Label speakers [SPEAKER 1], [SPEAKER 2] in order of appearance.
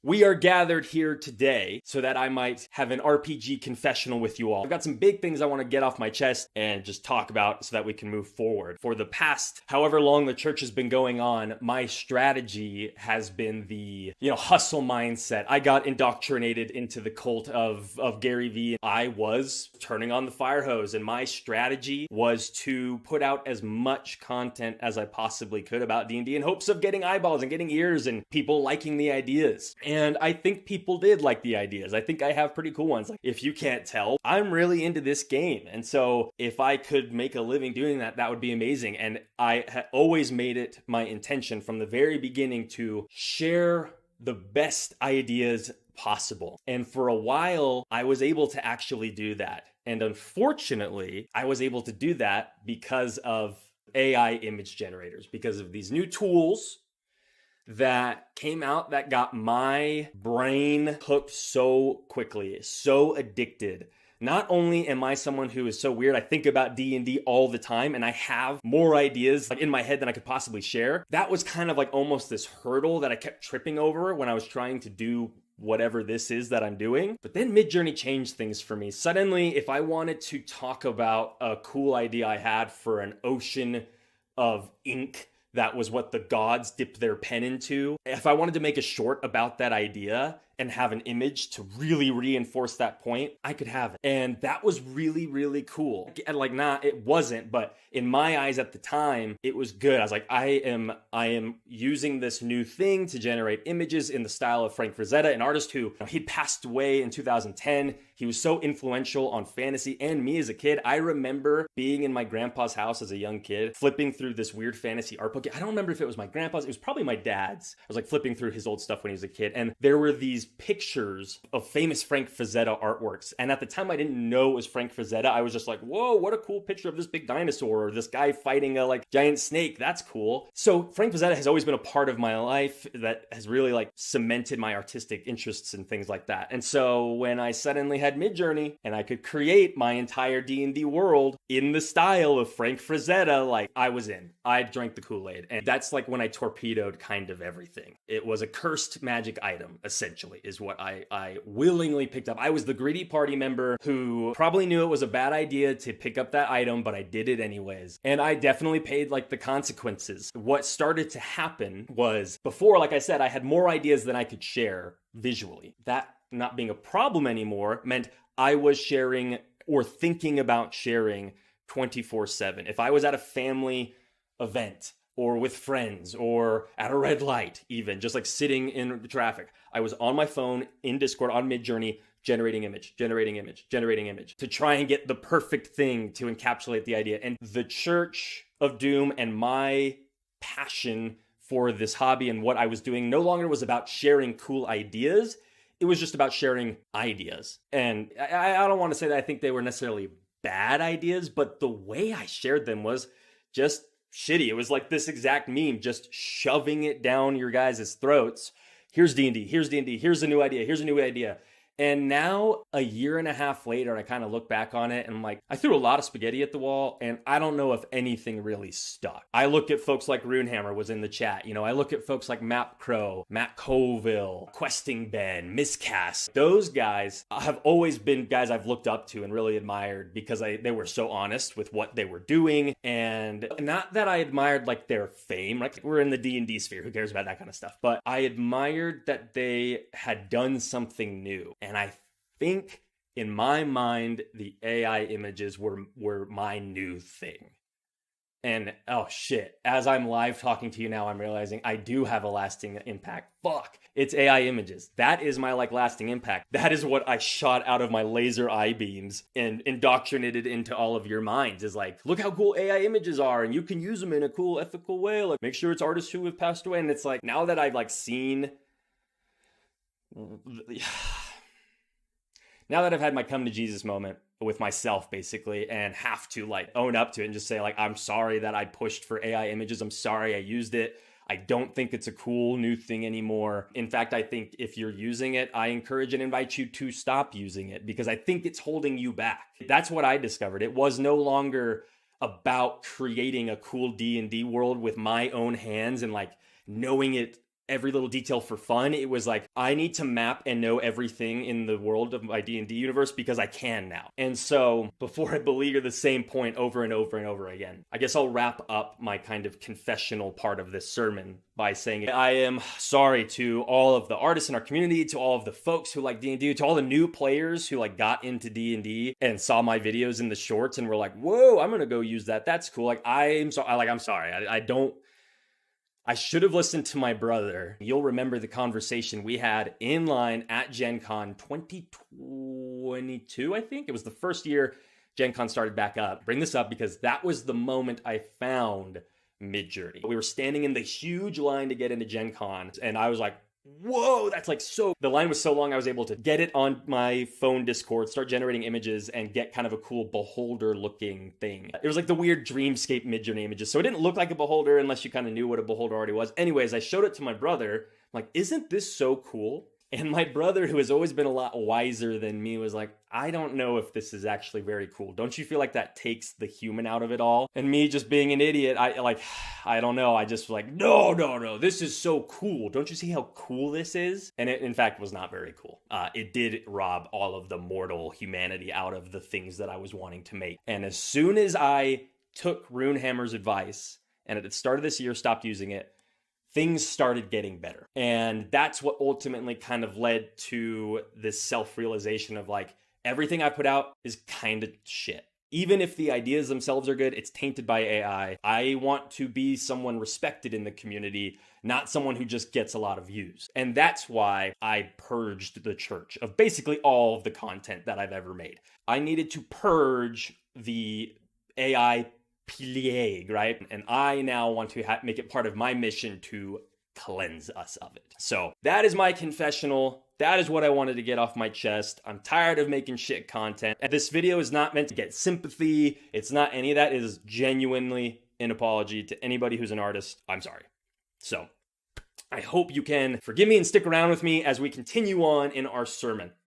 [SPEAKER 1] We are gathered here today so that I might have an RPG confessional with you all. I've got some big things I want to get off my chest and just talk about so that we can move forward. For the past however long the church has been going on, my strategy has been the, hustle mindset. I got indoctrinated into the cult of Gary Vee. I was turning on the fire hose, and my strategy was to put out as much content as I possibly could about D&D in hopes of getting eyeballs and getting ears and people liking the ideas. And I think people did like the ideas. I think I have pretty cool ones. Like, if you can't tell, I'm really into this game. And so if I could make a living doing that, that would be amazing. And I had always made it my intention from the very beginning to share the best ideas possible. And for a while, I was able to actually do that. And unfortunately, I was able to do that because of AI image generators, because of these new tools that came out that got my brain hooked so quickly, so addicted. Not only am I someone who is so weird, I think about D&D all the time and I have more ideas in my head than I could possibly share. That was kind of like almost this hurdle that I kept tripping over when I was trying to do whatever this is that I'm doing. But then Midjourney changed things for me. Suddenly, if I wanted to talk about a cool idea I had for an ocean of ink, that was what the gods dipped their pen into. If I wanted to make a short about that idea and have an image to really reinforce that point, I could have it. And that was really, really cool. And it wasn't, but in my eyes at the time, it was good. I was like, I am using this new thing to generate images in the style of Frank Frazetta, an artist who, he'd passed away in 2010. He was so influential on fantasy and me as a kid. I remember being in my grandpa's house as a young kid, flipping through this weird fantasy art book. I don't remember if it was my grandpa's. It was probably my dad's. I was like flipping through his old stuff when he was a kid. And there were these pictures of famous Frank Frazetta artworks. And at the time, I didn't know it was Frank Frazetta. I was just like, whoa, what a cool picture of this big dinosaur or this guy fighting a giant snake. That's cool. So Frank Frazetta has always been a part of my life that has really cemented my artistic interests and things like that. And so when I suddenly had Midjourney and I could create my entire D&D world in the style of Frank Frazetta, I was in. I drank the Kool-Aid. And that's when I torpedoed kind of everything. It was a cursed magic item, essentially, is what I willingly picked up. I was the greedy party member who probably knew it was a bad idea to pick up that item, but I did it anyways. And I definitely paid the consequences. What started to happen was, before, like I said, I had more ideas than I could share visually. That not being a problem anymore meant I was sharing or thinking about sharing 24/7. If I was at a family event or with friends or at a red light, even just sitting in the traffic, I was on my phone in Discord on Midjourney, generating image to try and get the perfect thing to encapsulate the idea. And the Church of Doom and my passion for this hobby and what I was doing no longer was about sharing cool ideas. It was just about sharing ideas. And I don't want to say that I think they were necessarily bad ideas, but the way I shared them was just shitty. It was this exact meme, just shoving it down your guys' throats. Here's D&D, here's D&D, here's a new idea, here's a new idea. And now, a year and a half later, I kind of look back on it and I'm like, I threw a lot of spaghetti at the wall and I don't know if anything really stuck. I look at folks like Runehammer was in the chat. I look at folks like Map Crow, Matt Colville, Questing Ben, Miscast. Those guys have always been guys I've looked up to and really admired because they were so honest with what they were doing. And not that I admired their fame, we're in the D&D sphere, who cares about that kind of stuff? But I admired that they had done something new. And I think in my mind, the AI images were my new thing. And oh shit, as I'm live talking to you now, I'm realizing I do have a lasting impact. Fuck, it's AI images. That is my lasting impact. That is what I shot out of my laser eye beams and indoctrinated into all of your minds is look how cool AI images are and you can use them in a cool ethical way. Make sure it's artists who have passed away. And it's now that I've seen... Now that I've had my come to Jesus moment with myself, basically, and have to own up to it and just say I'm sorry that I pushed for AI images. I'm sorry I used it. I don't think it's a cool new thing anymore. In fact, I think if you're using it, I encourage and invite you to stop using it because I think it's holding you back. That's what I discovered. It was no longer about creating a cool D&D world with my own hands and knowing it every little detail for fun. It was like, I need to map and know everything in the world of my D&D universe because I can now. And so before I beleaguer the same point over and over and over again, I guess I'll wrap up my kind of confessional part of this sermon by saying I am sorry to all of the artists in our community, to all of the folks who like D&D, to all the new players who like got into D&D and saw my videos in the shorts and were like, whoa, I'm gonna go use that. That's cool. Like, I'm sorry. I should have listened to my brother. You'll remember the conversation we had in line at Gen Con 2022, I think. It was the first year Gen Con started back up. Bring this up because that was the moment I found Midjourney. We were standing in the huge line to get into Gen Con, and I was like, whoa, that's like so... The line was so long, I was able to get it on my phone Discord, start generating images, and get kind of a cool beholder-looking thing. It was like the weird Dreamscape Midjourney images, so it didn't look like a beholder unless you kind of knew what a beholder already was. Anyways, I showed it to my brother. I'm like, isn't this so cool? And my brother, who has always been a lot wiser than me, was like, I don't know if this is actually very cool. Don't you feel like that takes the human out of it all? And me just being an idiot, I don't know. I just like, no, this is so cool. Don't you see how cool this is? And it, in fact, was not very cool. It did rob all of the mortal humanity out of the things that I was wanting to make. And as soon as I took Runehammer's advice, and at the start of this year, stopped using it, things started getting better. And that's what ultimately kind of led to this self-realization of like, everything I put out is kind of shit. Even if the ideas themselves are good, it's tainted by AI. I want to be someone respected in the community, not someone who just gets a lot of views. And that's why I purged the church of basically all of the content that I've ever made. I needed to purge the AI plague, right? And I now want to make it part of my mission to cleanse us of it. So that is my confessional. That is what I wanted to get off my chest. I'm tired of making shit content. And this video is not meant to get sympathy. It's not any of that. It is genuinely an apology to anybody who's an artist. I'm sorry. So I hope you can forgive me and stick around with me as we continue on in our sermon.